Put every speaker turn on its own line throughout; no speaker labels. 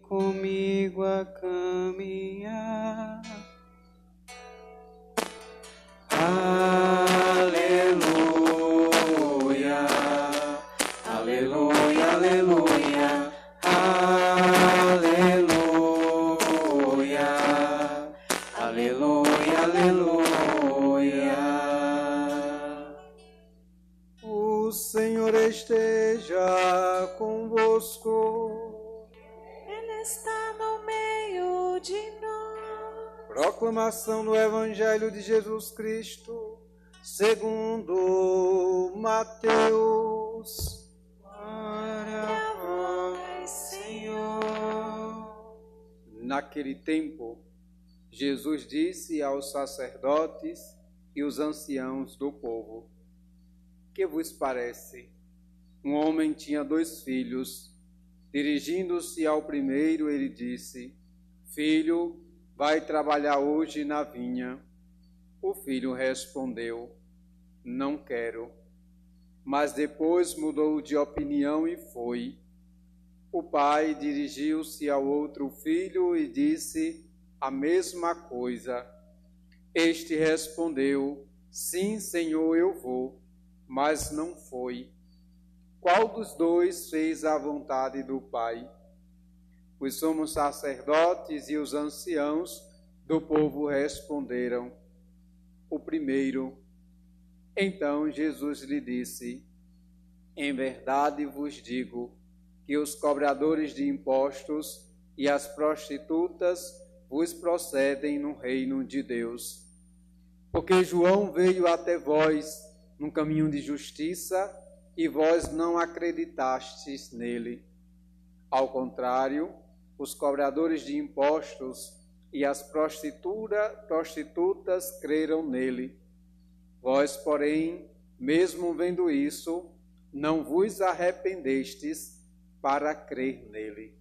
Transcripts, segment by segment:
comigo a caminhar. Aleluia, aleluia, aleluia, aleluia, aleluia, aleluia. O Senhor esteja convosco.
Ele está no meio de nós.
Proclamação do Evangelho de Jesus Cristo, segundo Mateus. Glória a vós, Senhor. Naquele tempo, Jesus disse aos sacerdotes e os anciãos do povo: que vos parece? Um homem tinha 2 filhos. Dirigindo-se ao primeiro, ele disse: Filho, vai trabalhar hoje na vinha. O filho respondeu: Não quero. Mas depois mudou de opinião e foi. O pai dirigiu-se ao outro filho e disse a mesma coisa. Este respondeu: Sim, Senhor, eu vou. Mas não foi. Qual dos 2 fez a vontade do pai? Os sumos sacerdotes e os anciãos do povo responderam: o primeiro. Então Jesus lhe disse: em verdade vos digo que os cobradores de impostos e as prostitutas vos precedem no reino de Deus. Porque João veio até vós num caminho de justiça e vós não acreditastes nele. Ao contrário, os cobradores de impostos e as prostitutas creram nele. Vós, porém, mesmo vendo isso, não vos arrependestes para crer nele.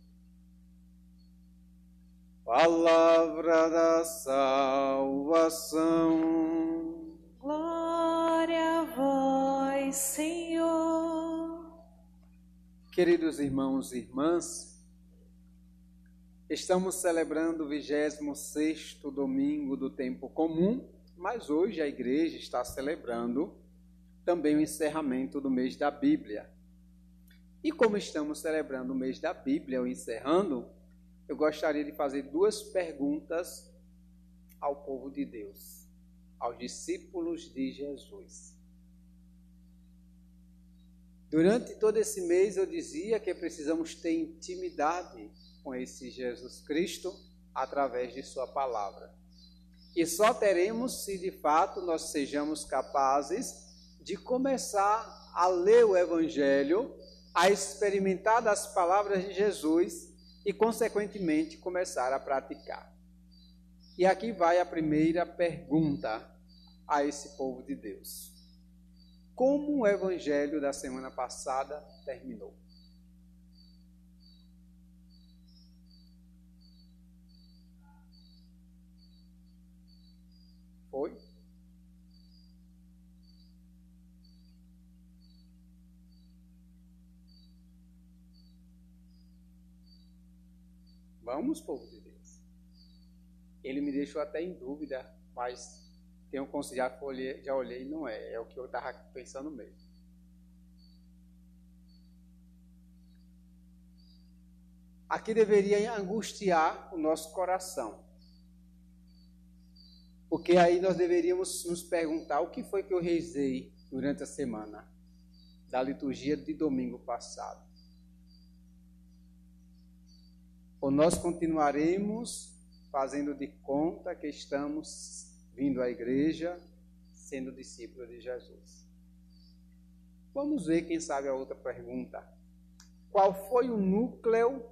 Palavra da salvação.
Glória a vós, Senhor.
Queridos irmãos e irmãs, estamos celebrando o 26º domingo do tempo comum, mas hoje a igreja está celebrando também o encerramento do mês da Bíblia. E como estamos celebrando o mês da Bíblia, ou encerrando, eu gostaria de fazer 2 perguntas ao povo de Deus, aos discípulos de Jesus. Durante todo esse mês eu dizia que precisamos ter intimidade com esse Jesus Cristo através de sua palavra. E só teremos se de fato nós sejamos capazes de começar a ler o Evangelho, a experimentar das palavras de Jesus e, consequentemente, começar a praticar. E aqui vai a primeira pergunta a esse povo de Deus. Como o Evangelho da semana passada terminou? Foi? Vamos, povo de Deus. Ele me deixou até em dúvida, mas tenho considerado, já olhei e não é o que eu estava pensando mesmo. Aqui deveria angustiar o nosso coração. Porque aí nós deveríamos nos perguntar o que foi que eu rezei durante a semana da liturgia de domingo passado. Ou nós continuaremos fazendo de conta que estamos vindo à igreja, sendo discípulos de Jesus. Vamos ver, quem sabe, a outra pergunta. Qual foi o núcleo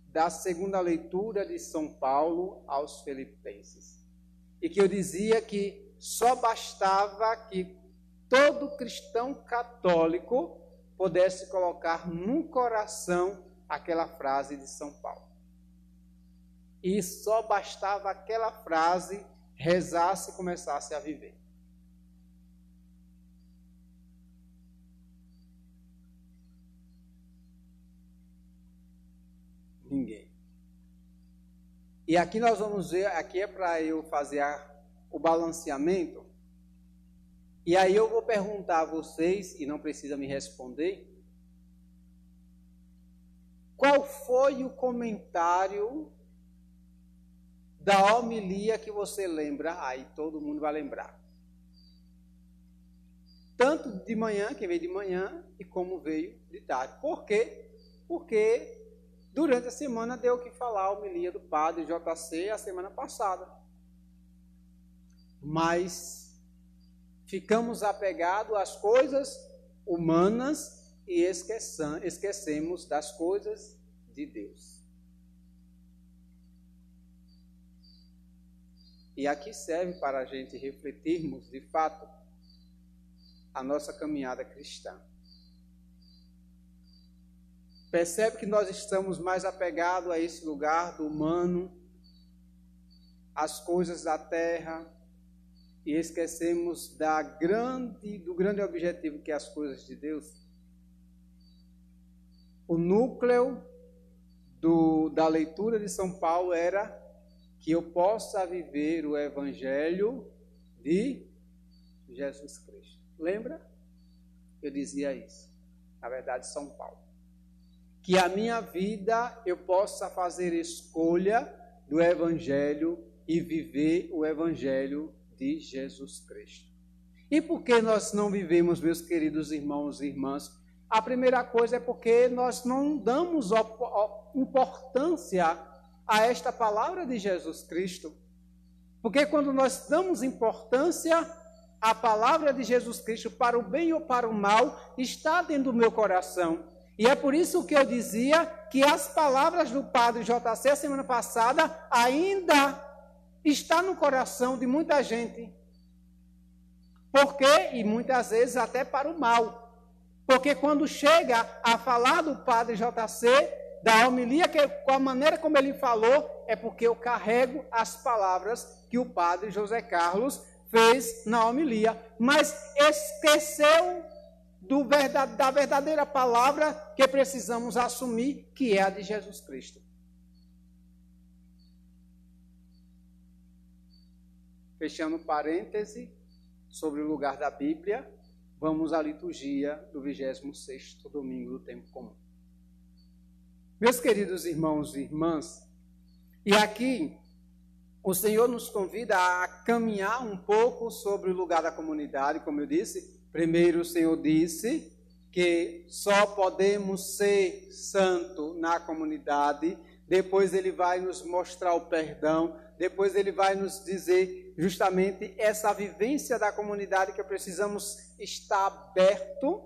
da segunda leitura de São Paulo aos Filipenses? E que eu dizia que só bastava que todo cristão católico pudesse colocar no coração aquela frase de São Paulo. E só bastava aquela frase, rezasse e começasse a viver. Ninguém. E aqui nós vamos ver, aqui é para eu fazer o balanceamento. E aí eu vou perguntar a vocês, e não precisa me responder, qual foi o comentário da homilia que você lembra? Aí todo mundo vai lembrar. Tanto de manhã, quem veio de manhã, e como veio de tarde. Por quê? Porque durante a semana deu o que falar a homilia do padre JC a semana passada. Mas ficamos apegados às coisas humanas e esquecemos das coisas de Deus. E aqui serve para a gente refletirmos, de fato, a nossa caminhada cristã. Percebe que nós estamos mais apegados a esse lugar do humano, às coisas da terra, e esquecemos do grande objetivo que é as coisas de Deus. O núcleo da leitura de São Paulo era que eu possa viver o Evangelho de Jesus Cristo. Lembra? Eu dizia isso. Na verdade, São Paulo. Que a minha vida eu possa fazer escolha do Evangelho e viver o Evangelho de Jesus Cristo. E por que nós não vivemos, meus queridos irmãos e irmãs? A primeira coisa é porque nós não damos importância a esta palavra de Jesus Cristo. Porque quando nós damos importância à palavra de Jesus Cristo para o bem ou para o mal, está dentro do meu coração. E é por isso que eu dizia que as palavras do Padre JC a semana passada ainda está no coração de muita gente. Por quê? E muitas vezes até para o mal. Porque quando chega a falar do Padre JC, da homilia, com a maneira como ele falou, é porque eu carrego as palavras que o Padre José Carlos fez na homilia. Mas esqueceu da verdadeira palavra que precisamos assumir, que é a de Jesus Cristo. Fechando parêntese sobre o lugar da Bíblia, vamos à liturgia do 26º domingo do tempo comum. Meus queridos irmãos e irmãs, e aqui o Senhor nos convida a caminhar um pouco sobre o lugar da comunidade, como eu disse. Primeiro o Senhor disse que só podemos ser santo na comunidade, depois ele vai nos mostrar o perdão, depois ele vai nos dizer justamente essa vivência da comunidade que precisamos estar aberto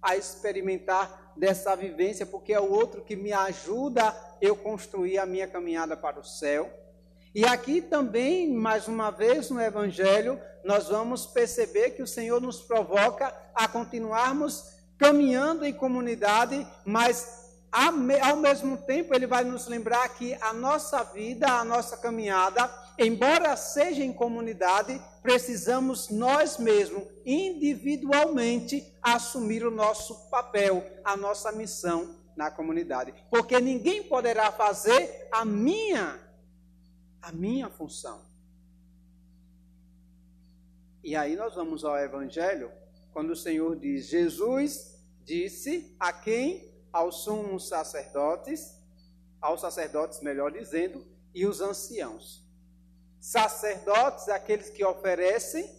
a experimentar dessa vivência, porque é o outro que me ajuda a eu construir a minha caminhada para o céu. E aqui também, mais uma vez, no Evangelho, nós vamos perceber que o Senhor nos provoca a continuarmos caminhando em comunidade, mas ao mesmo tempo ele vai nos lembrar que a nossa vida, a nossa caminhada, embora seja em comunidade, precisamos nós mesmos, individualmente, assumir o nosso papel, a nossa missão na comunidade. Porque ninguém poderá fazer a minha função. E aí nós vamos ao Evangelho, quando o Senhor diz, Jesus disse a quem? Aos sumos sacerdotes, melhor dizendo, e os anciãos. Sacerdotes, aqueles que oferecem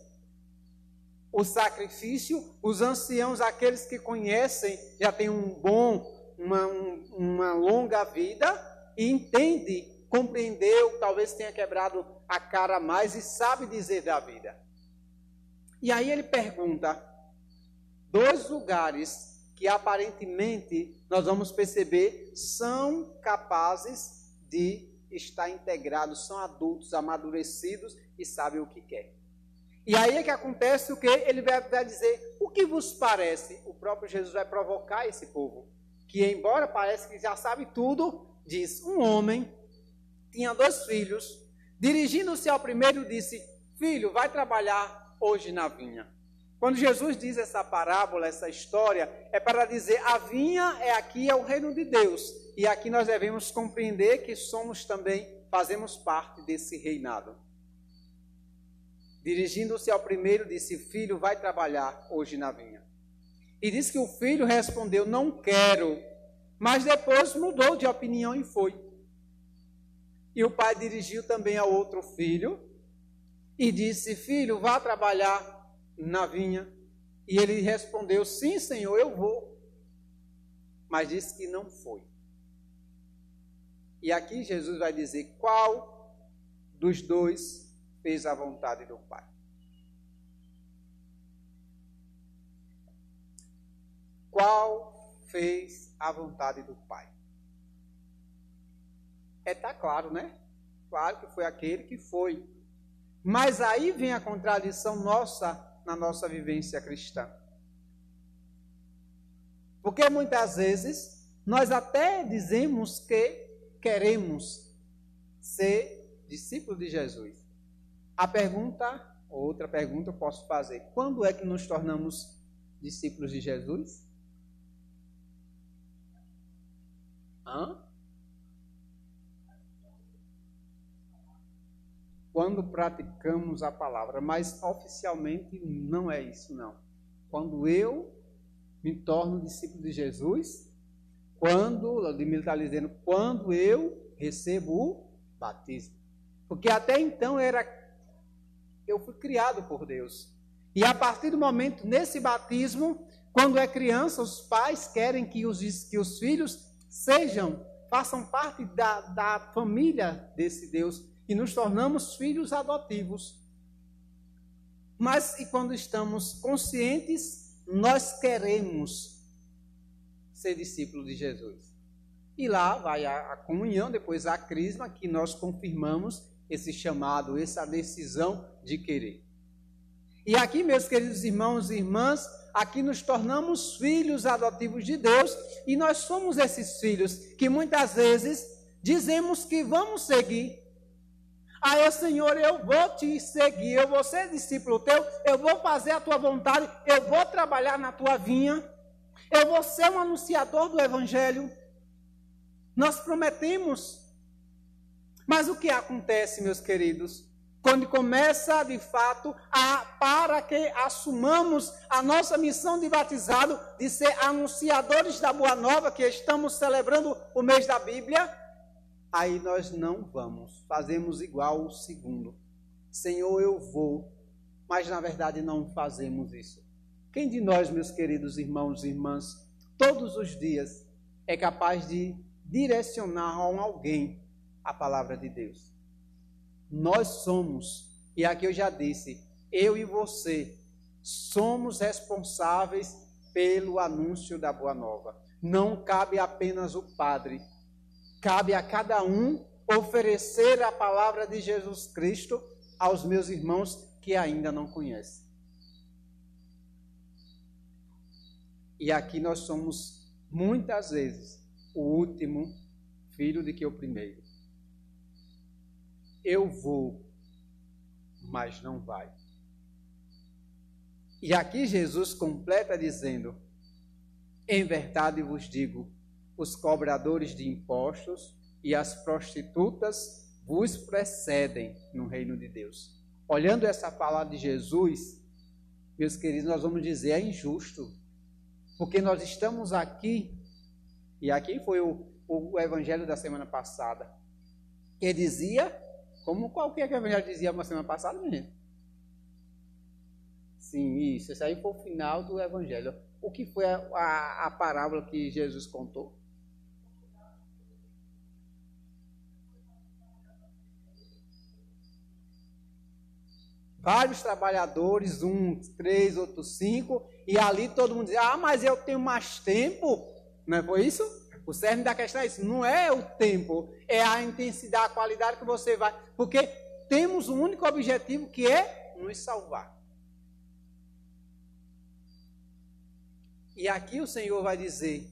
o sacrifício, os anciãos, aqueles que conhecem, já têm uma longa vida e entendem, compreendeu, talvez tenha quebrado a cara mais e sabe dizer da vida. E aí ele pergunta, 2 lugares que aparentemente nós vamos perceber são capazes de estar integrados, são adultos, amadurecidos e sabem o que quer. E aí é que acontece o que? Ele vai dizer, o que vos parece? O próprio Jesus vai provocar esse povo, que embora pareça que já sabe tudo, diz, um homem tinha 2 filhos, dirigindo-se ao primeiro disse, filho, vai trabalhar hoje na vinha. Quando Jesus diz essa parábola, essa história, é para dizer, a vinha é aqui, é o reino de Deus. e aqui nós devemos compreender que somos também, fazemos parte desse reinado. Dirigindo-se ao primeiro, disse: filho, vai trabalhar hoje na vinha. E diz que o filho respondeu: não quero. Mas depois mudou de opinião e foi. E o pai dirigiu também ao outro filho e disse: filho, vá trabalhar na vinha. E ele respondeu: sim, senhor, eu vou. Mas disse que não foi. E aqui Jesus vai dizer qual dos dois fez a vontade do pai. Qual fez a vontade do pai? Está claro, né? Claro que foi aquele que foi. Mas aí vem a contradição nossa na nossa vivência cristã. Porque muitas vezes nós até dizemos que queremos ser discípulos de Jesus. A pergunta, outra pergunta eu posso fazer: quando é que nos tornamos discípulos de Jesus? Quando praticamos a palavra, mas oficialmente não é isso, não. Quando eu me torno discípulo de Jesus, quando eu recebo o batismo. Porque até então eu fui criado por Deus. E a partir do momento, nesse batismo, quando é criança, os pais querem que os filhos façam parte da família desse Deus. E nos tornamos filhos adotivos. Mas e quando estamos conscientes, nós queremos ser discípulos de Jesus. E lá vai a comunhão, depois a crisma, que nós confirmamos esse chamado, essa decisão de querer. E aqui, meus queridos irmãos e irmãs, aqui nos tornamos filhos adotivos de Deus, e nós somos esses filhos que muitas vezes dizemos que vamos seguir. Senhor, eu vou te seguir, eu vou ser discípulo teu, eu vou fazer a tua vontade, eu vou trabalhar na tua vinha, eu vou ser um anunciador do Evangelho. Nós prometemos. Mas o que acontece, meus queridos? Quando começa, de fato, para que assumamos a nossa missão de batizado, de ser anunciadores da Boa Nova, que estamos celebrando o mês da Bíblia, aí nós não vamos, fazemos igual o segundo. Senhor, eu vou, mas na verdade não fazemos isso. Quem de nós, meus queridos irmãos e irmãs, todos os dias é capaz de direcionar a alguém a palavra de Deus? Nós somos, e aqui eu já disse, eu e você, somos responsáveis pelo anúncio da Boa Nova. Não cabe apenas o padre. Cabe a cada um oferecer a palavra de Jesus Cristo aos meus irmãos que ainda não conhecem. E aqui nós somos, muitas vezes, o último filho de que o primeiro. Eu vou, mas não vai. E aqui Jesus completa dizendo: em verdade vos digo, os cobradores de impostos e as prostitutas vos precedem no reino de Deus. Olhando essa palavra de Jesus, meus queridos, nós vamos dizer, é injusto, porque nós estamos aqui, e aqui foi o evangelho da semana passada, que dizia, como qualquer evangelho dizia na semana passada, gente? Sim, isso aí foi o final do evangelho. O que foi a parábola que Jesus contou? Vários trabalhadores, 1, 3, outros 5, e ali todo mundo dizia: mas eu tenho mais tempo. Não foi isso? O cerne da questão é isso. Não é o tempo, é a intensidade, a qualidade que você vai. Porque temos um único objetivo, que é nos salvar. E aqui o Senhor vai dizer,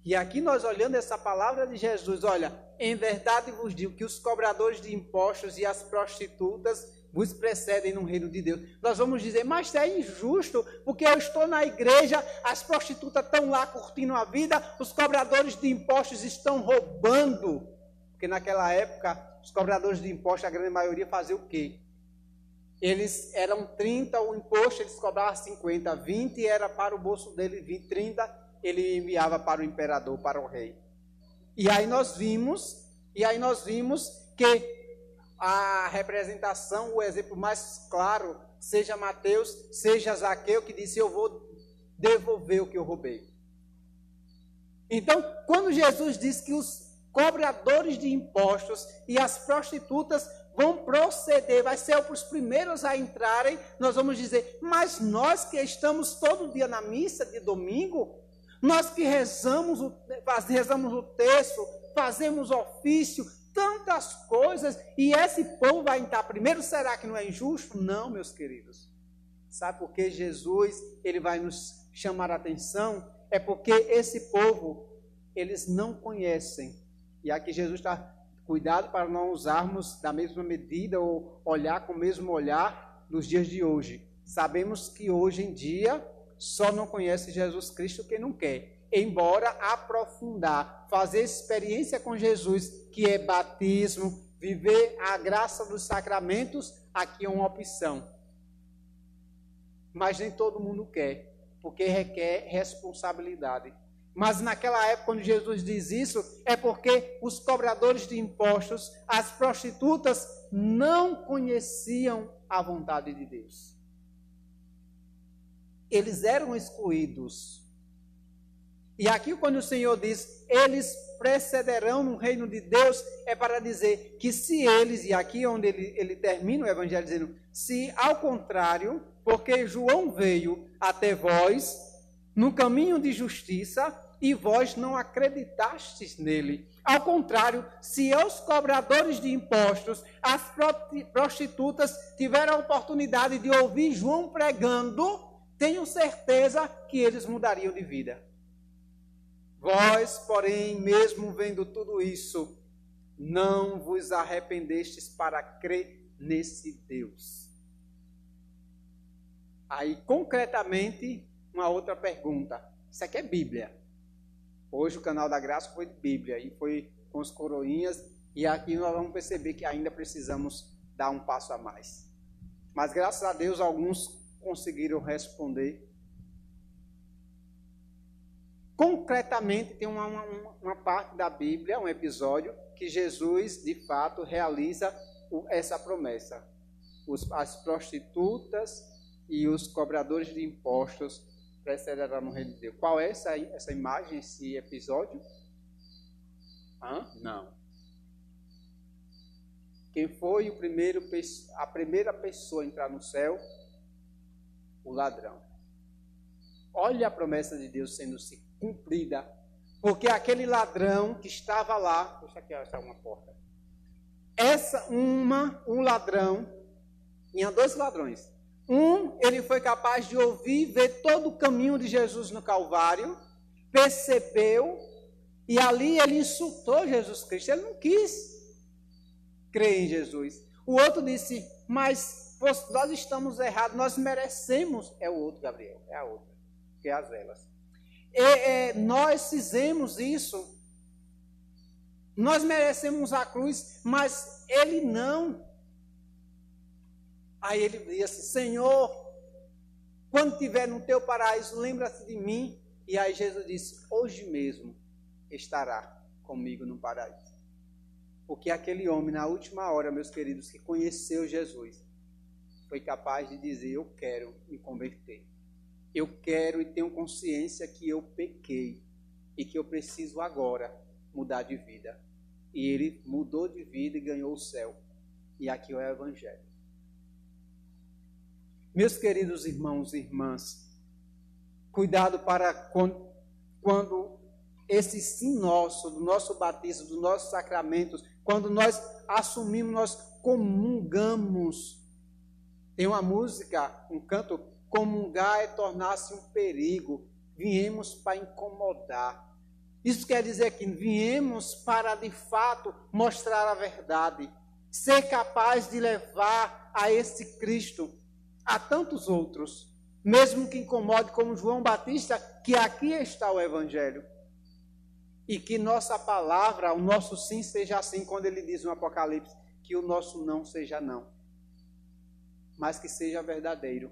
e aqui nós olhando essa palavra de Jesus, olha, em verdade vos digo que os cobradores de impostos e as prostitutas vos precedem no reino de Deus. Nós vamos dizer, mas é injusto, porque eu estou na igreja, as prostitutas estão lá curtindo a vida, os cobradores de impostos estão roubando. Porque naquela época, os cobradores de impostos, a grande maioria, faziam o quê? Eles eram 30 o imposto, eles cobravam 50, 20 era para o bolso dele, 20, 30 ele enviava para o imperador, para o rei. E aí nós vimos que a representação, o exemplo mais claro, seja Mateus, seja Zaqueu, que disse, eu vou devolver o que eu roubei. Então, quando Jesus diz que os cobradores de impostos e as prostitutas vão proceder, vai ser os primeiros a entrarem, nós vamos dizer, mas nós que estamos todo dia na missa de domingo, nós que rezamos o texto, fazemos ofício, tantas coisas, e esse povo vai entrar primeiro, será que não é injusto? Não, meus queridos. Sabe por que Jesus, ele vai nos chamar a atenção? É porque esse povo, eles não conhecem. E aqui Jesus está, cuidado para não usarmos da mesma medida ou olhar com o mesmo olhar nos dias de hoje. Sabemos que hoje em dia só não conhece Jesus Cristo quem não quer. Embora aprofundar, fazer experiência com Jesus, que é batismo, viver a graça dos sacramentos, aqui é uma opção. Mas nem todo mundo quer, porque requer responsabilidade. Mas naquela época, quando Jesus diz isso, é porque os cobradores de impostos, as prostitutas, não conheciam a vontade de Deus. Eles eram excluídos. E aqui quando o Senhor diz, eles precederão no reino de Deus, é para dizer que se eles, e aqui onde ele termina o evangelho dizendo, se ao contrário, porque João veio até vós no caminho de justiça e vós não acreditastes nele. Ao contrário, se os cobradores de impostos, as prostitutas tiveram a oportunidade de ouvir João pregando, tenho certeza que eles mudariam de vida. Vós, porém, mesmo vendo tudo isso, não vos arrependestes para crer nesse Deus. Aí, concretamente, uma outra pergunta. Isso aqui é Bíblia. Hoje o canal da Graça foi Bíblia e foi com os coroinhas. E aqui nós vamos perceber que ainda precisamos dar um passo a mais. Mas graças a Deus alguns conseguiram responder. Concretamente, tem uma parte da Bíblia, um episódio, que Jesus, de fato, realiza essa promessa. As prostitutas e os cobradores de impostos precederão no reino de Deus. Qual é essa imagem, esse episódio? Não. Quem foi a primeira pessoa a entrar no céu? O ladrão. Olha a promessa de Deus sendo cumprida, porque aquele ladrão que estava lá, deixa aqui essa uma porta. Um ladrão, tinha dois ladrões. Ele foi capaz de ouvir, ver todo o caminho de Jesus no Calvário, percebeu, e ali ele insultou Jesus Cristo, ele não quis crer em Jesus. O outro disse, mas nós estamos errados, nós merecemos, é o outro, Gabriel, é a outra, que é as velas. Nós fizemos isso, nós merecemos a cruz, mas ele não. Aí ele disse assim, Senhor, quando estiver no teu paraíso, lembra-te de mim. E aí Jesus disse, hoje mesmo estará comigo no paraíso. Porque aquele homem, na última hora, meus queridos, que conheceu Jesus, foi capaz de dizer, eu quero me converter. Eu quero e tenho consciência que eu pequei e que eu preciso agora mudar de vida. E ele mudou de vida e ganhou o céu. E aqui é o Evangelho. Meus queridos irmãos e irmãs, cuidado para quando esse sim nosso, do nosso batismo, dos nossos sacramentos, quando nós assumimos, nós comungamos. Tem uma música, um canto, comungar é tornar-se um perigo, viemos para incomodar. Isso quer dizer que viemos para, de fato, mostrar a verdade, ser capaz de levar a esse Cristo, a tantos outros, mesmo que incomode como João Batista, que aqui está o Evangelho. E que nossa palavra, o nosso sim seja assim, quando ele diz no Apocalipse, que o nosso não seja não, mas que seja verdadeiro.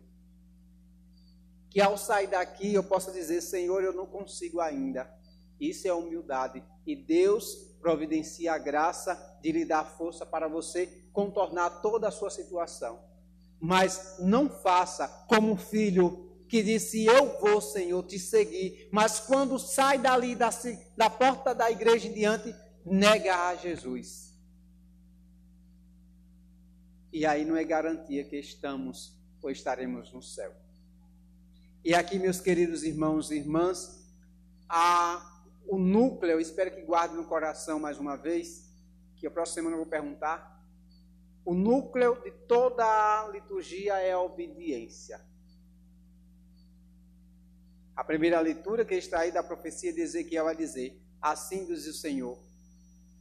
Que ao sair daqui eu possa dizer, Senhor, eu não consigo ainda. Isso é humildade. E Deus providencia a graça de lhe dar força para você contornar toda a sua situação. Mas não faça como um filho que disse, eu vou, Senhor, te seguir. Mas quando sai dali da porta da igreja em diante, nega a Jesus. E aí não é garantia que estamos ou estaremos no céu. E aqui, meus queridos irmãos e irmãs, o núcleo, eu espero que guarde no coração mais uma vez, que a próxima semana eu vou perguntar. O núcleo de toda a liturgia é a obediência. A primeira leitura que está aí da profecia de Ezequiel vai dizer, assim diz o Senhor,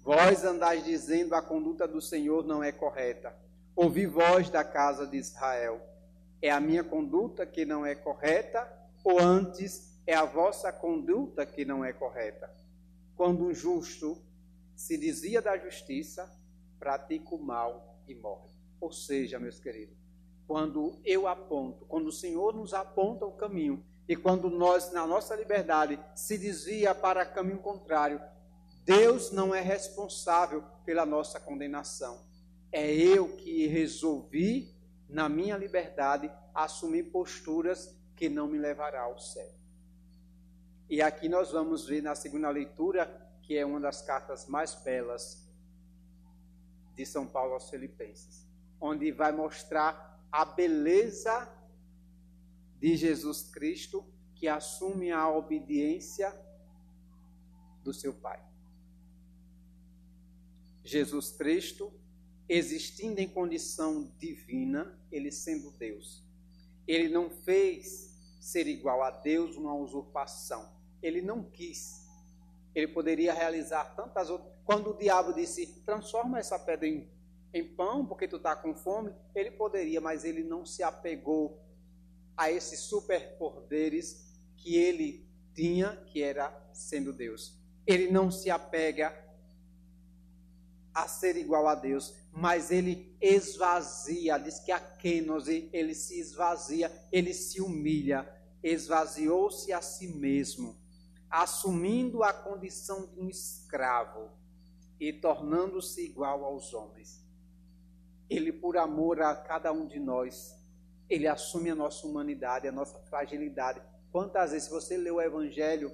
vós andais dizendo a conduta do Senhor não é correta. Ouvi vós da casa de Israel. É a minha conduta que não é correta, ou antes é a vossa conduta que não é correta? Quando um justo se desvia da justiça, pratica o mal e morre. Ou seja, meus queridos, quando eu aponto, quando o Senhor nos aponta o caminho, e quando nós, na nossa liberdade, se desvia para caminho contrário, Deus não é responsável pela nossa condenação. É eu que resolvi, na minha liberdade, assumir posturas que não me levará ao céu. E aqui nós vamos ver na segunda leitura, que é uma das cartas mais belas de São Paulo aos Filipenses, onde vai mostrar a beleza de Jesus Cristo, que assume a obediência do seu Pai. Jesus Cristo, existindo em condição divina, ele sendo Deus, ele não fez ser igual a Deus uma usurpação. Ele não quis. Ele poderia realizar tantas outras. Quando o diabo disse, transforma essa pedra em pão, porque tu está com fome, ele poderia, mas ele não se apegou a esses superpoderes que ele tinha, que era sendo Deus. Ele não se apega a ser igual a Deus, mas ele esvazia, diz que a kenosis, ele se esvazia, ele se humilha, esvaziou-se a si mesmo, assumindo a condição de um escravo e tornando-se igual aos homens. Ele, por amor a cada um de nós, ele assume a nossa humanidade, a nossa fragilidade. Quantas vezes, se você ler o Evangelho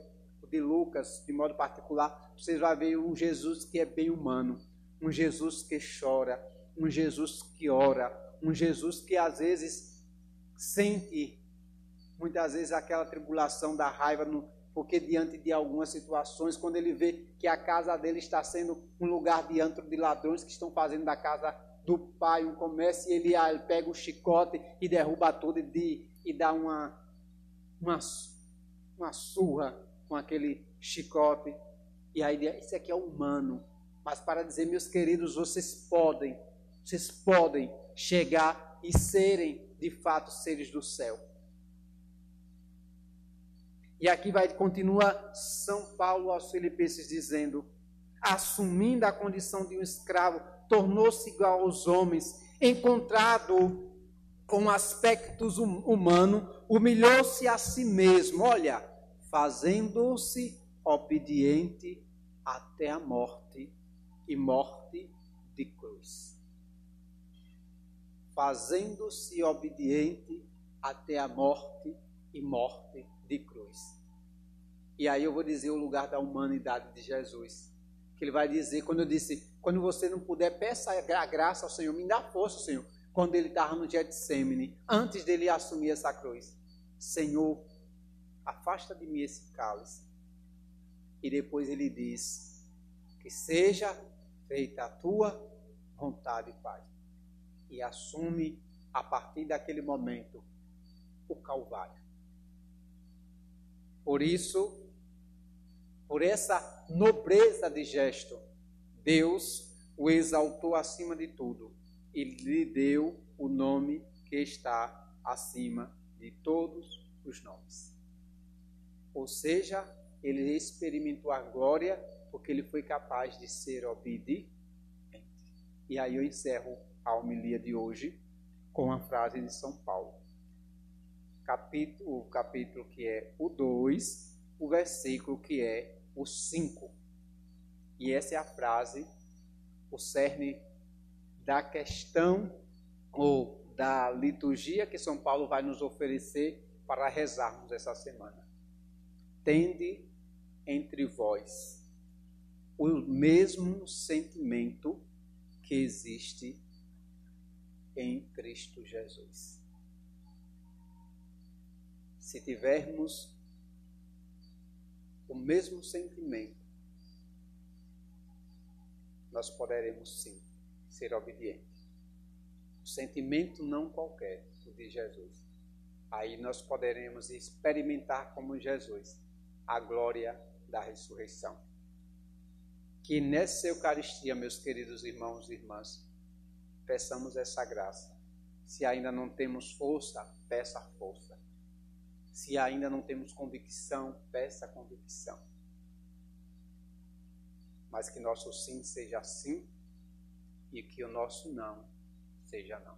de Lucas, de modo particular, você vai ver um Jesus que é bem humano, um Jesus que chora, um Jesus que ora, um Jesus que às vezes sente, muitas vezes, aquela tribulação da raiva, porque diante de algumas situações, quando ele vê que a casa dele está sendo um lugar de antro de ladrões que estão fazendo da casa do pai um comércio, e ele pega o chicote e derruba tudo e dá uma surra com aquele chicote. E aí, isso aqui é humano. Mas para dizer, meus queridos, vocês podem chegar e serem, de fato, seres do céu. E aqui continua São Paulo aos Filipenses dizendo, assumindo a condição de um escravo, tornou-se igual aos homens, encontrado com aspectos humanos, humilhou-se a si mesmo, olha, fazendo-se obediente até a morte, e morte de cruz. Fazendo-se obediente até a morte e morte de cruz. E aí eu vou dizer o lugar da humanidade de Jesus. Que ele vai dizer, quando eu disse, quando você não puder, peça a graça ao Senhor, me dá força, Senhor. Quando ele estava no Getsemane, antes dele assumir essa cruz. Senhor, afasta de mim esse cálice. E depois ele diz, que seja feita a tua vontade, Pai. E assume, a partir daquele momento, o Calvário. Por isso, por essa nobreza de gesto, Deus o exaltou acima de tudo e lhe deu o nome que está acima de todos os nomes. Ou seja, ele experimentou a glória porque ele foi capaz de ser obediente. E aí eu encerro a homilia de hoje com a frase de São Paulo. O capítulo que é o 2, o versículo que é o 5. E essa é a frase, o cerne da questão ou da liturgia que São Paulo vai nos oferecer para rezarmos essa semana. Tende entre vós o mesmo sentimento que existe em Cristo Jesus. Se tivermos o mesmo sentimento, nós poderemos sim ser obedientes. O sentimento não qualquer, o de Jesus. Aí nós poderemos experimentar como Jesus a glória da ressurreição. Que nessa Eucaristia, meus queridos irmãos e irmãs, peçamos essa graça. Se ainda não temos força, peça força. Se ainda não temos convicção, peça convicção. Mas que nosso sim seja sim e que o nosso não seja não.